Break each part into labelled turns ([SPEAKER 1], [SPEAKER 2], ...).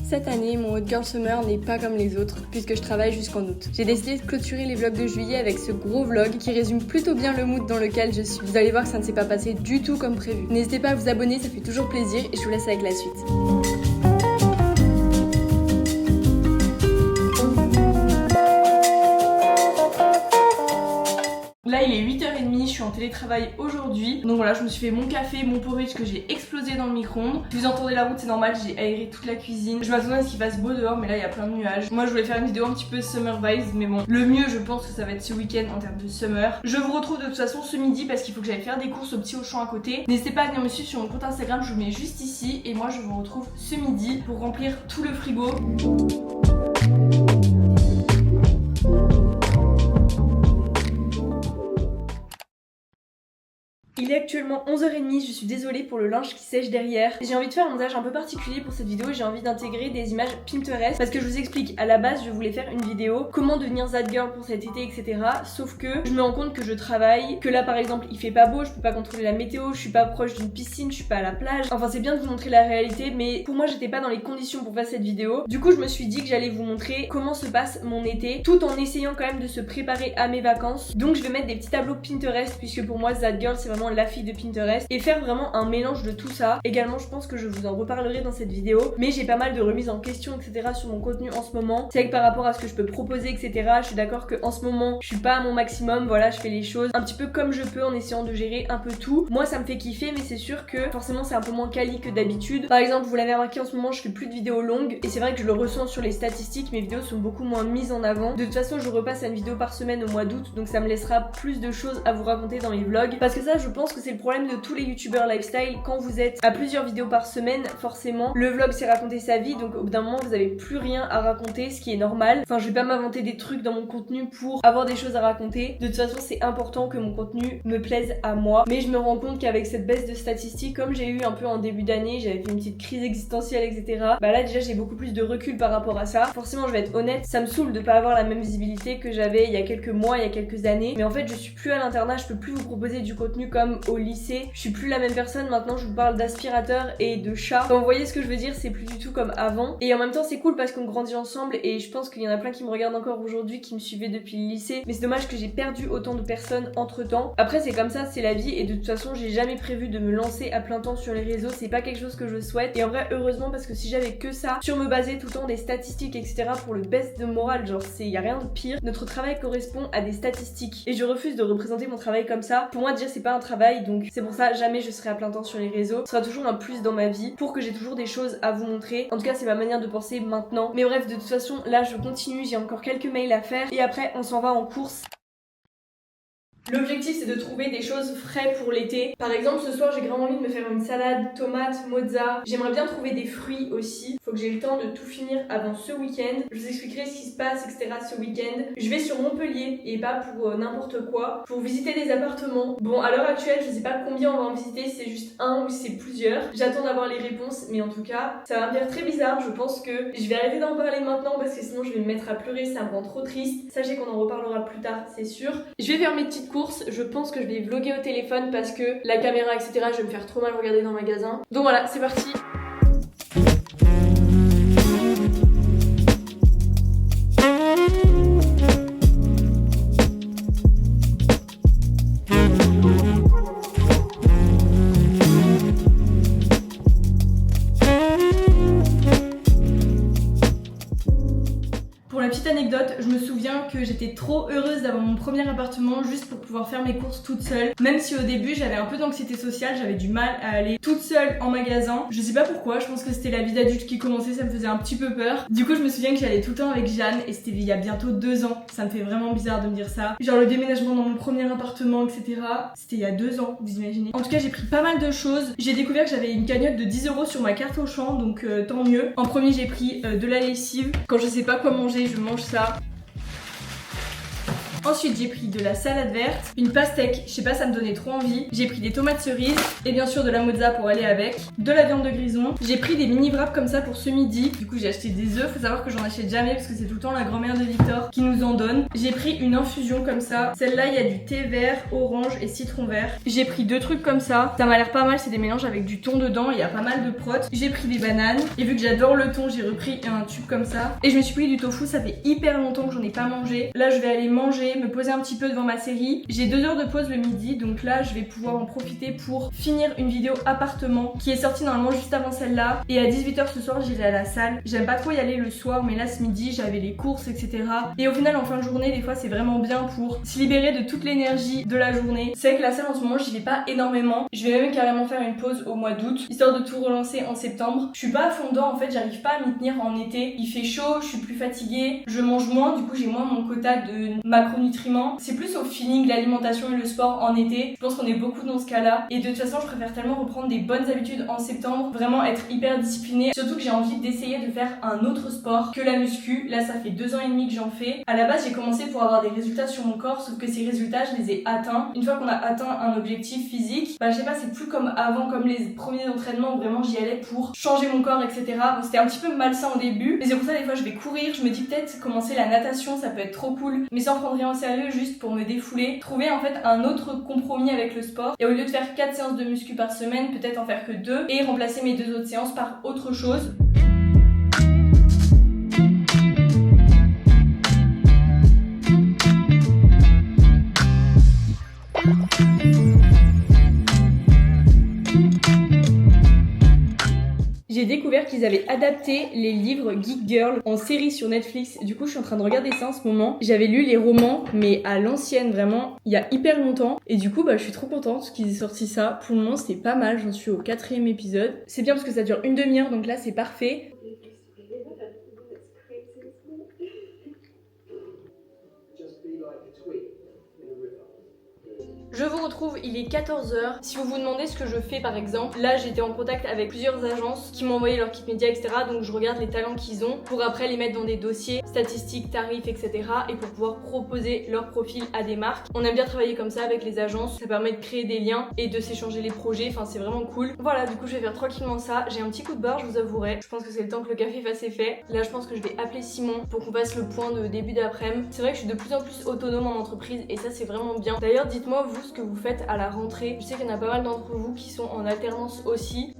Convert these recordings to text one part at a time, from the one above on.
[SPEAKER 1] Cette année, mon Hot Girl Summer n'est pas comme les autres, puisque je travaille jusqu'en août. J'ai décidé de clôturer les vlogs de juillet avec ce gros vlog qui résume plutôt bien le mood dans lequel je suis. Vous allez voir que ça ne s'est pas passé du tout comme prévu. N'hésitez pas à vous abonner, ça fait toujours plaisir, et je vous laisse avec la suite. Là il est 8h30, je suis en télétravail aujourd'hui. Donc voilà, je me suis fait mon café, mon porridge que j'ai explosé dans le micro-ondes. Si vous entendez la route, c'est normal, j'ai aéré toute la cuisine. Je m'attendais à ce qu'il fasse beau dehors, mais là il y a plein de nuages. Moi je voulais faire une vidéo un petit peu summer vibes, mais bon, le mieux je pense que ça va être ce week-end en termes de summer. Je vous retrouve de toute façon ce midi parce qu'il faut que j'aille faire des courses au petit Auchan à côté. N'hésitez pas à venir me suivre sur mon compte Instagram, je vous mets juste ici. Et moi je vous retrouve ce midi pour remplir tout le frigo. Il est actuellement 11h30, je suis désolée pour le linge qui sèche derrière. J'ai envie de faire un montage un peu particulier pour cette vidéo, j'ai envie d'intégrer des images Pinterest parce que je vous explique, à la base je voulais faire une vidéo comment devenir that girl pour cet été, etc. Sauf que je me rends compte que je travaille, que là par exemple il fait pas beau, je peux pas contrôler la météo, je suis pas proche d'une piscine, je suis pas à la plage. Enfin c'est bien de vous montrer la réalité, mais pour moi j'étais pas dans les conditions pour faire cette vidéo. Du coup je me suis dit que j'allais vous montrer comment se passe mon été, tout en essayant quand même de se préparer à mes vacances. Donc je vais mettre des petits tableaux Pinterest puisque pour moi that girl c'est vraiment la fille de Pinterest et faire vraiment un mélange de tout ça. Également je pense que je vous en reparlerai dans cette vidéo, mais j'ai pas mal de remises en question etc sur mon contenu en ce moment. C'est vrai que par rapport à ce que je peux proposer etc, je suis d'accord que en ce moment je suis pas à mon maximum, voilà, je fais les choses un petit peu comme je peux en essayant de gérer un peu tout. Moi ça me fait kiffer, mais c'est sûr que forcément c'est un peu moins quali que d'habitude. Par exemple vous l'avez remarqué, en ce moment je fais plus de vidéos longues et c'est vrai que je le ressens sur les statistiques, mes vidéos sont beaucoup moins mises en avant. De toute façon je repasse à une vidéo par semaine au mois d'août, donc ça me laissera plus de choses à vous raconter dans mes vlogs, parce que ça je pense que c'est le problème de tous les youtubeurs lifestyle. Quand vous êtes à plusieurs vidéos par semaine, forcément le vlog c'est raconter sa vie, donc au bout d'un moment vous avez plus rien à raconter, ce qui est normal. Enfin je vais pas m'inventer des trucs dans mon contenu pour avoir des choses à raconter. De toute façon c'est important que mon contenu me plaise à moi, mais je me rends compte qu'avec cette baisse de statistiques, comme j'ai eu un peu en début d'année, j'avais fait une petite crise existentielle etc, bah là déjà j'ai beaucoup plus de recul par rapport à ça. Forcément je vais être honnête, ça me saoule de pas avoir la même visibilité que j'avais il y a quelques mois, il y a quelques années, mais en fait je suis plus à l'internat, je peux plus vous proposer du contenu comme au lycée. Je suis plus la même personne, maintenant je vous parle d'aspirateur et de chat. Quand vous voyez ce que je veux dire, c'est plus du tout comme avant. Et en même temps c'est cool parce qu'on grandit ensemble et je pense qu'il y en a plein qui me regardent encore aujourd'hui, qui me suivaient depuis le lycée. Mais c'est dommage que j'ai perdu autant de personnes entre temps. Après c'est comme ça, c'est la vie, et de toute façon j'ai jamais prévu de me lancer à plein temps sur les réseaux, c'est pas quelque chose que je souhaite. Et en vrai heureusement, parce que si j'avais que ça, sur me baser tout le temps des statistiques etc pour le baisse de morale, genre y a rien de pire. Notre travail correspond à des statistiques et je refuse de représenter mon travail comme ça. Pour moi déjà c'est pas un travail, donc c'est pour ça jamais je serai à plein temps sur les réseaux. Ce sera toujours un plus dans ma vie pour que j'ai toujours des choses à vous montrer. En tout cas c'est ma manière de penser maintenant. Mais bref, de toute façon là je continue, j'ai encore quelques mails à faire et après on s'en va en course. L'objectif c'est de trouver des choses frais pour l'été. Par exemple ce soir j'ai grave envie de me faire une salade, tomate, mozza. J'aimerais bien trouver des fruits aussi. Faut que j'ai le temps de tout finir avant ce week-end. Je vous expliquerai ce qui se passe etc ce week-end. Je vais sur Montpellier et pas pour n'importe quoi, pour visiter des appartements. Bon à l'heure actuelle je sais pas combien on va en visiter, c'est juste un ou c'est plusieurs. J'attends d'avoir les réponses, mais en tout cas ça va me faire très bizarre. Je pense que je vais arrêter d'en parler maintenant parce que sinon je vais me mettre à pleurer, ça me rend trop triste. Sachez qu'on en reparlera plus tard, c'est sûr. Je vais faire mes petites courses. Je pense que je vais vlogger au téléphone parce que la caméra etc je vais me faire trop mal regarder dans le magasin. Donc voilà, c'est parti. Anecdote, je me souviens que j'étais trop heureuse d'avoir mon premier appartement juste pour pouvoir faire mes courses toute seule. Même si au début j'avais un peu d'anxiété sociale, j'avais du mal à aller toute seule en magasin. Je sais pas pourquoi, je pense que c'était la vie d'adulte qui commençait, ça me faisait un petit peu peur. Du coup je me souviens que j'allais tout le temps avec Jeanne et c'était il y a bientôt 2 ans. Ça me fait vraiment bizarre de me dire ça. Genre le déménagement dans mon premier appartement etc. C'était il y a 2 ans, vous imaginez. En tout cas j'ai pris pas mal de choses. J'ai découvert que j'avais une cagnotte de 10 € sur ma carte Auchan, donc tant mieux. En premier j'ai pris de la lessive. Quand je sais pas quoi manger, je mange ça. Ensuite j'ai pris de la salade verte, une pastèque, je sais pas, ça me donnait trop envie. J'ai pris des tomates cerises et bien sûr de la mozza pour aller avec, de la viande de grison. J'ai pris des mini wraps comme ça pour ce midi. Du coup j'ai acheté des œufs, faut savoir que j'en achète jamais parce que c'est tout le temps la grand-mère de Victor qui nous en donne. J'ai pris une infusion comme ça. Celle-là il y a du thé vert, orange et citron vert. J'ai pris deux trucs comme ça. Ça m'a l'air pas mal, c'est des mélanges avec du thon dedans, il y a pas mal de protes. J'ai pris des bananes et vu que j'adore le thon, j'ai repris un tube comme ça. Et je me suis pris du tofu, ça fait hyper longtemps que j'en ai pas mangé. Là je vais aller manger, me poser un petit peu devant ma série. J'ai 2 heures de pause le midi, donc là je vais pouvoir en profiter pour finir une vidéo appartement qui est sortie normalement juste avant celle-là. Et à 18h ce soir j'irai à la salle. J'aime pas trop y aller le soir, mais là ce midi j'avais les courses etc. Et au final en fin de journée des fois c'est vraiment bien pour se libérer de toute l'énergie de la journée. C'est vrai que la salle en ce moment j'y vais pas énormément. Je vais même carrément faire une pause au mois d'août, histoire de tout relancer en septembre. Je suis pas à fond dedans en fait, j'arrive pas à m'y tenir en été. Il fait chaud, je suis plus fatiguée, je mange moins, du coup j'ai moins mon quota de macronutriments. C'est plus au feeling, l'alimentation et le sport en été. Je pense qu'on est beaucoup dans ce cas-là. Et de toute façon je préfère tellement reprendre des bonnes habitudes en septembre, vraiment être hyper disciplinée. Surtout que j'ai envie d'essayer de faire un autre sport que la muscu. Là ça fait 2 ans et demi que j'en fais. À la base j'ai commencé pour avoir des résultats sur mon corps, sauf que ces résultats je les ai atteints. Une fois qu'on a atteint un objectif physique, bah je sais pas, c'est plus comme avant, comme les premiers entraînements où vraiment j'y allais pour changer mon corps etc. Bon, c'était un petit peu malsain au début, mais c'est pour ça des fois je vais courir, je me dis peut-être commencer la natation ça peut être trop cool, mais sans prendre rien au sérieux, juste pour me défouler, trouver en fait un autre compromis avec le sport, et au lieu de faire 4 séances de muscu par semaine, peut-être en faire que 2 et remplacer mes 2 autres séances par autre chose. J'ai découvert qu'ils avaient adapté les livres Geek Girl en série sur Netflix. Du coup, je suis en train de regarder ça en ce moment. J'avais lu les romans, mais à l'ancienne, vraiment, il y a hyper longtemps. Et du coup, bah, je suis trop contente qu'ils aient sorti ça. Pour le moment, c'est pas mal. J'en suis au 4e épisode. C'est bien parce que ça dure une demi-heure, donc là, c'est parfait. Je vous retrouve, il est 14h. Si vous vous demandez ce que je fais par exemple, là j'étais en contact avec plusieurs agences qui m'ont envoyé leur kit média etc. Donc je regarde les talents qu'ils ont pour après les mettre dans des dossiers, statistiques, tarifs etc. et pour pouvoir proposer leur profil à des marques. On aime bien travailler comme ça avec les agences, ça permet de créer des liens et de s'échanger les projets, enfin c'est vraiment cool. Voilà, du coup je vais faire tranquillement ça. J'ai un petit coup de barre, je vous avouerai. Je pense que c'est le temps que le café fasse effet. Là je pense que je vais appeler Simon pour qu'on fasse le point de début d'après-midi. C'est vrai que je suis de plus en plus autonome en entreprise et ça c'est vraiment bien. D'ailleurs dites-moi vous ce que vous faites à la rentrée. Je sais qu'il y en a pas mal d'entre vous qui sont en alternance aussi.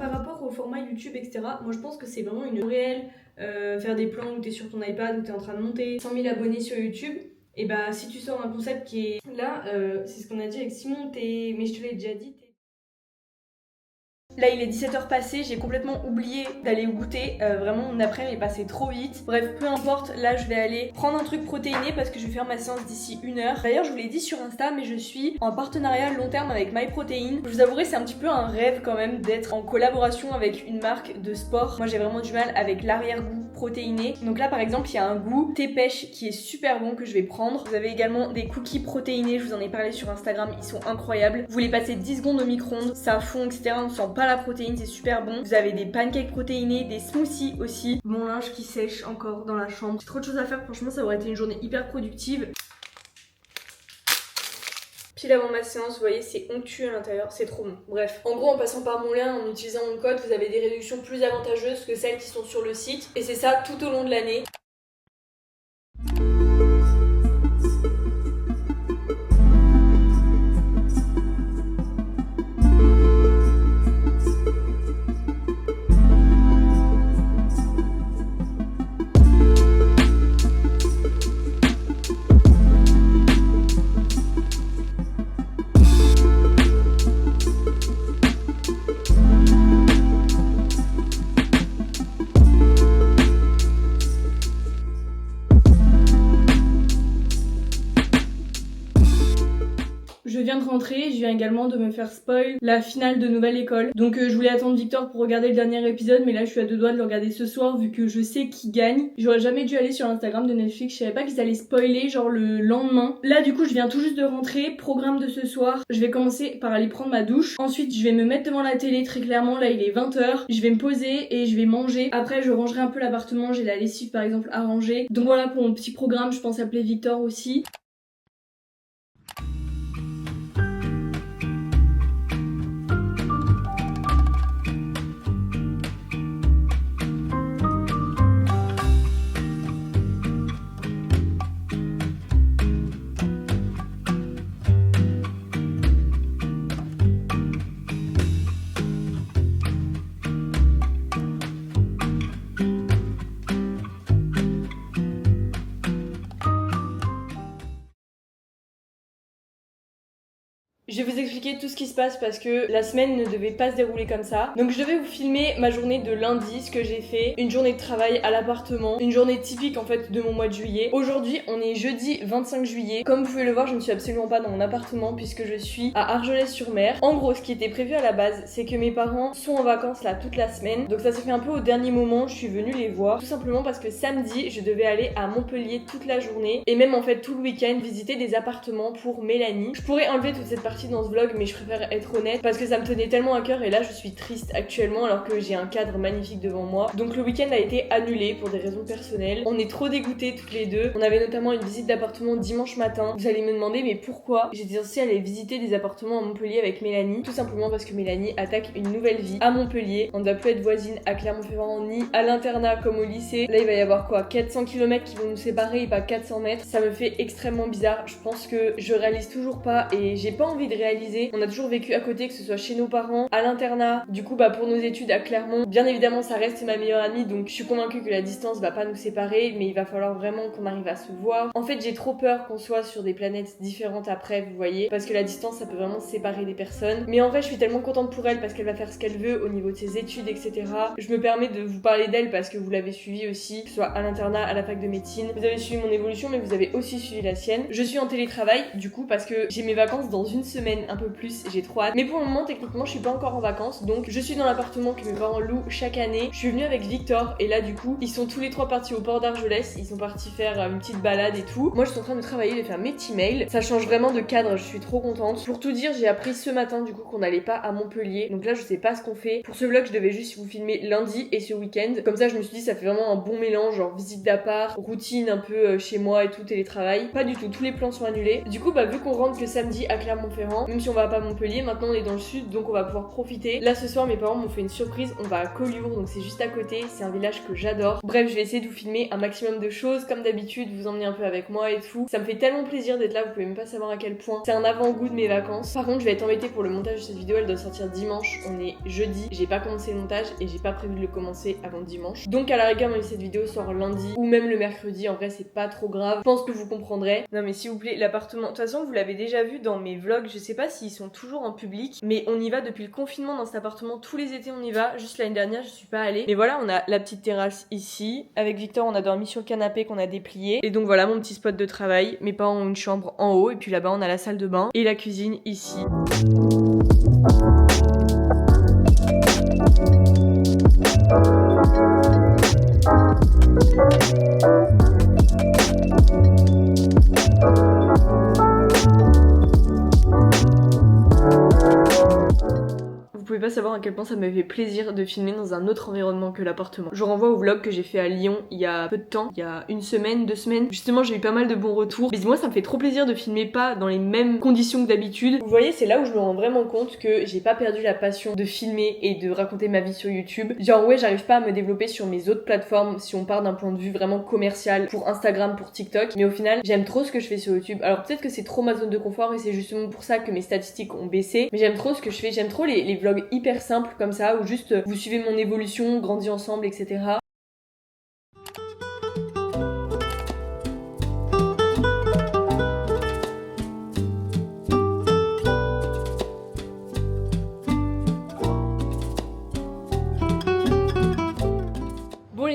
[SPEAKER 1] Par rapport au format YouTube, etc., moi je pense que c'est vraiment une réelle faire des plans où t'es sur ton iPad, où t'es en train de monter 100 000 abonnés sur YouTube. Et bah si tu sors un concept qui est là, c'est ce qu'on a dit avec Simon, mais je te l'ai déjà dit. Là il est 17h passé, j'ai complètement oublié d'aller goûter, vraiment mon après-midi est passé trop vite. Bref, peu importe, là je vais aller prendre un truc protéiné parce que je vais faire ma séance d'ici 1h. D'ailleurs je vous l'ai dit sur Insta, mais je suis en partenariat long terme avec MyProtein. Je vous avouerai c'est un petit peu un rêve quand même d'être en collaboration avec une marque de sport. Moi j'ai vraiment du mal avec l'arrière-goût protéiné. Donc là par exemple il y a un goût thé pêche qui est super bon que je vais prendre. Vous avez également des cookies protéinés, je vous en ai parlé sur Instagram, ils sont incroyables. Vous les passez 10 secondes au micro-ondes, ça fond etc, on sent pas la protéine, c'est super bon. Vous avez des pancakes protéinés, des smoothies aussi. Mon linge qui sèche encore dans la chambre. J'ai trop de choses à faire, franchement ça aurait été une journée hyper productive. Pile avant ma séance, vous voyez, c'est onctueux à l'intérieur, c'est trop bon. Bref, en gros, en passant par mon lien, en utilisant mon code, vous avez des réductions plus avantageuses que celles qui sont sur le site. Et c'est ça tout au long de l'année.
[SPEAKER 2] viens de rentrer, je viens également de me faire spoil la finale de Nouvelle École. Donc je voulais attendre Victor pour regarder le dernier épisode, mais là je suis à deux doigts de le regarder ce soir vu que je sais qui gagne. J'aurais jamais dû aller sur l'Instagram de Netflix, je savais pas qu'ils allaient spoiler genre le lendemain. Là du coup je viens tout juste de rentrer, programme de ce soir, je vais commencer par aller prendre ma douche. Ensuite je vais me mettre devant la télé, très clairement là il est 20h, je vais me poser et je vais manger. Après je rangerai un peu l'appartement, j'ai la lessive par exemple à ranger. Donc voilà pour mon petit programme, je pense appeler Victor aussi.
[SPEAKER 1] Je vais vous expliquer tout ce qui se passe parce que la semaine ne devait pas se dérouler comme ça. Donc je devais vous filmer ma journée de lundi, ce que j'ai fait, une journée de travail à l'appartement, une journée typique en fait de mon mois de juillet. Aujourd'hui on est jeudi 25 juillet. Comme vous pouvez le voir, je ne suis absolument pas dans mon appartement puisque je suis à Argelès-sur-Mer. En gros, ce qui était prévu à la base, c'est que mes parents sont en vacances là toute la semaine. Donc ça s'est fait un peu au dernier moment, je suis venue les voir. Tout simplement parce que samedi, je devais aller à Montpellier toute la journée et même en fait tout le week-end visiter des appartements pour Mélanie. Je pourrais enlever toute cette partie dans ce vlog, mais je préfère être honnête parce que ça me tenait tellement à cœur et là je suis triste actuellement alors que j'ai un cadre magnifique devant moi. Donc le week-end a été annulé pour des raisons personnelles. On est trop dégoûtés toutes les deux. On avait notamment une visite d'appartement dimanche matin. Vous allez me demander mais pourquoi j'étais censée aller visiter des appartements à Montpellier avec Mélanie? Tout simplement parce que Mélanie attaque une nouvelle vie à Montpellier. On ne doit plus être voisine à Clermont-Ferrand ni à l'internat comme au lycée. Là il va y avoir quoi, 400 km qui vont nous séparer et pas 400 mètres. Ça me fait extrêmement bizarre. Je pense que je réalise toujours pas et j'ai pas envie de réaliser. On a toujours vécu à côté, que ce soit chez nos parents, à l'internat. Du coup pour nos études à Clermont, bien évidemment ça reste ma meilleure amie, donc je suis convaincue que la distance va pas nous séparer, mais il va falloir vraiment qu'on arrive à se voir. En fait j'ai trop peur qu'on soit sur des planètes différentes après, vous voyez, parce que la distance ça peut vraiment séparer des personnes. Mais en vrai je suis tellement contente pour elle parce qu'elle va faire ce qu'elle veut au niveau de ses études, etc. Je me permets de vous parler d'elle parce que vous l'avez suivi aussi, que ce soit à l'internat, à la fac de médecine. Vous avez suivi mon évolution mais vous avez aussi suivi la sienne. Je suis en télétravail du coup parce que j'ai mes vacances dans une semaine, un peu plus, j'ai trop hâte. Mais pour le moment techniquement je suis pas encore en vacances, donc je suis dans l'appartement que mes parents louent chaque année. Je suis venue avec Victor et là du coup ils sont tous les trois partis au port d'Argelès, ils sont partis faire une petite balade et tout. Moi je suis en train de travailler, de faire mes petits mails. Ça change vraiment de cadre, je suis trop contente. Pour tout dire, j'ai appris ce matin du coup qu'on allait pas à Montpellier, donc là je sais pas ce qu'on fait. Pour ce vlog je devais juste vous filmer lundi et ce week-end, comme ça je me suis dit ça fait vraiment un bon mélange, genre visite d'appart, routine un peu chez moi et tout, télétravail. Pas du tout, tous les plans sont annulés. Du coup vu qu'on rentre que samedi à Clermont-Ferrand, même si on va pas à Montpellier, maintenant on est dans le sud donc on va pouvoir profiter. Là ce soir mes parents m'ont fait une surprise, on va à Collioure donc c'est juste à côté, c'est un village que j'adore. Bref, je vais essayer de vous filmer un maximum de choses comme d'habitude, vous emmener un peu avec moi et tout. Ça me fait tellement plaisir d'être là, vous pouvez même pas savoir à quel point. C'est un avant-goût de mes vacances. Par contre je vais être embêtée pour le montage de cette vidéo, elle doit sortir dimanche, on est jeudi. J'ai pas commencé le montage et j'ai pas prévu de le commencer avant dimanche. Donc à la rigueur même si cette vidéo sort lundi ou même le mercredi, en vrai c'est pas trop grave. Je pense que vous comprendrez. Non mais s'il vous plaît, l'appartement, de toute façon vous l'avez déjà vu dans mes vlogs, je sais pas s'ils sont toujours en public, mais on y va depuis le confinement dans cet appartement, tous les étés on y va. Juste l'année dernière je suis pas allée. Mais voilà, on a la petite terrasse ici. Avec Victor on a dormi sur le canapé qu'on a déplié. Et donc voilà mon petit spot de travail. Mes parents ont une chambre en haut et puis là-bas on a la salle de bain et la cuisine ici. Vous pouvez pas savoir à quel point ça m'avait fait plaisir de filmer dans un autre environnement que l'appartement. Je renvoie au vlog que j'ai fait à Lyon il y a peu de temps, il y a une semaine, 2 semaines. Justement j'ai eu pas mal de bons retours. Mais moi ça me fait trop plaisir de filmer pas dans les mêmes conditions que d'habitude. Vous voyez, c'est là où je me rends vraiment compte que j'ai pas perdu la passion de filmer et de raconter ma vie sur YouTube. Genre ouais, j'arrive pas à me développer sur mes autres plateformes si on part d'un point de vue vraiment commercial pour Instagram, pour TikTok. Mais au final j'aime trop ce que je fais sur YouTube. Alors peut-être que c'est trop ma zone de confort et c'est justement pour ça que mes statistiques ont baissé. Mais j'aime trop ce que je fais, j'aime trop les vlogs hyper simples comme ça où juste vous suivez mon évolution, on grandit ensemble, etc.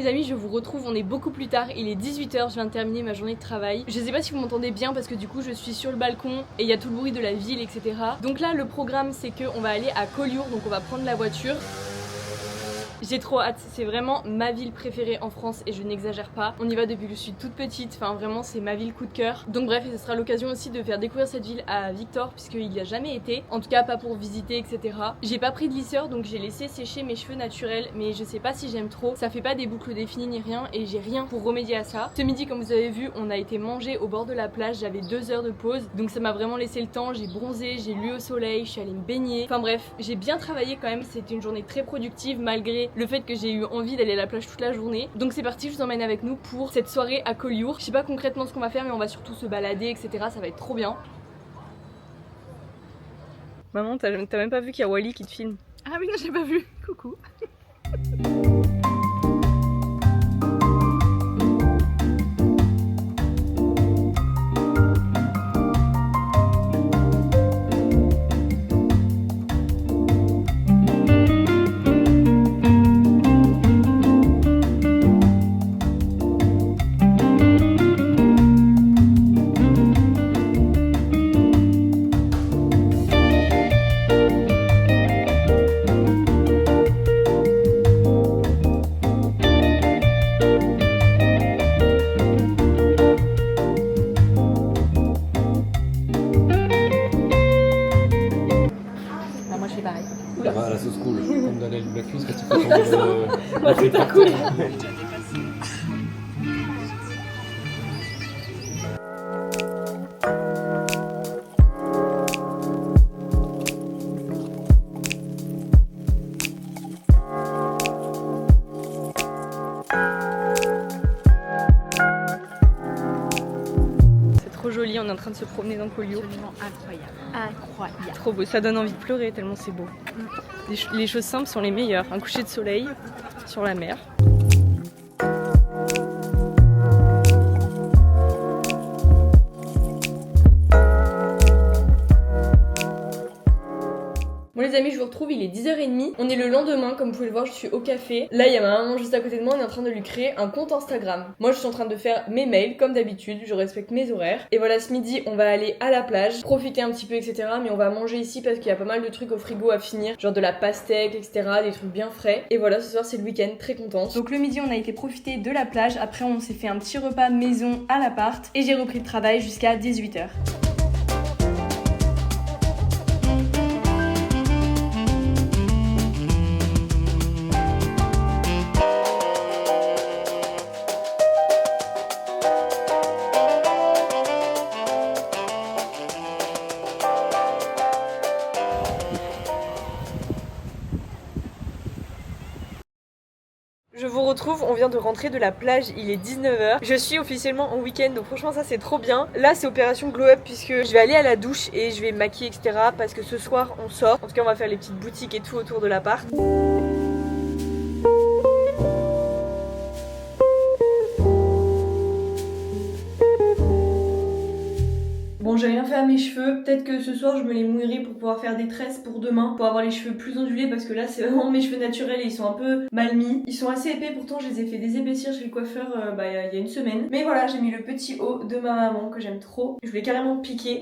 [SPEAKER 2] les amis, je vous retrouve, on est beaucoup plus tard, il est 18h, je viens de terminer ma journée de travail. Je sais pas si vous m'entendez bien parce que du coup je suis sur le balcon et il y a tout le bruit de la ville, etc. Donc là le programme c'est qu'on va aller à Collioure, donc on va prendre la voiture. J'ai trop hâte, c'est vraiment ma ville préférée en France et je n'exagère pas. On y va depuis que je suis toute petite, enfin vraiment c'est ma ville coup de cœur. Donc bref, et ce sera l'occasion aussi de faire découvrir cette ville à Victor puisqu'il n'y a jamais été. En tout cas pas pour visiter, etc. J'ai pas pris de lisseur donc j'ai laissé sécher mes cheveux naturels, mais je sais pas si j'aime trop. Ça fait pas des boucles définies ni rien et j'ai rien pour remédier à ça. Ce midi, comme vous avez vu, on a été manger au bord de la plage, j'avais 2 heures de pause. Donc ça m'a vraiment laissé le temps, j'ai bronzé, j'ai lu au soleil, je suis allée me baigner. Enfin bref, j'ai bien travaillé quand même, c'était une journée très productive malgré le fait que j'ai eu envie d'aller à la plage toute la journée. Donc c'est parti, je vous emmène avec nous pour cette soirée à Collioure. Je sais pas concrètement ce qu'on va faire mais on va surtout se balader, etc. Ça va être trop bien. Maman, t'as même pas vu qu'il y a Wally qui te filme?
[SPEAKER 3] Ah oui, non, j'ai pas vu. Coucou.
[SPEAKER 4] Ça va à la sauce cool, comme Daniel Blacklist quand il fait tomber
[SPEAKER 2] Bah, c'est ta cool. Trop joli, on est en train de se promener dans Collioure.
[SPEAKER 3] Absolument incroyable. Incroyable.
[SPEAKER 2] Trop beau, ça donne envie de pleurer tellement c'est beau. Les choses simples sont les meilleures. Un coucher de soleil sur la mer. Bon les amis, je vous retrouve, il est 10h30. On est le lendemain, comme vous pouvez le voir, je suis au café. Là, il y a ma maman juste à côté de moi, on est en train de lui créer un compte Instagram. Moi, je suis en train de faire mes mails, comme d'habitude, je respecte mes horaires. Et voilà, ce midi, on va aller à la plage, profiter un petit peu, etc. Mais on va manger ici parce qu'il y a pas mal de trucs au frigo à finir, genre de la pastèque, etc. Des trucs bien frais. Et voilà, ce soir, c'est le week-end, très contente. Donc le midi, on a été profiter de la plage. Après, on s'est fait un petit repas maison à l'appart. Et j'ai repris le travail jusqu'à 18h. Je vous retrouve, on vient de rentrer de la plage, il est 19h. Je suis officiellement en week-end, donc franchement ça c'est trop bien. Là c'est opération glow up puisque je vais aller à la douche et je vais me maquiller, etc. Parce que ce soir on sort. En tout cas on va faire les petites boutiques et tout autour de l'appart. Bon, j'ai rien fait à mes cheveux, peut-être que ce soir je me les mouillerai pour pouvoir faire des tresses pour demain, pour avoir les cheveux plus ondulés parce que là c'est vraiment mes cheveux naturels et ils sont un peu mal mis. Ils sont assez épais, pourtant je les ai fait désépaissir chez le coiffeur il y a une semaine. Mais voilà, j'ai mis le petit haut de ma maman que j'aime trop, je voulais carrément piquer.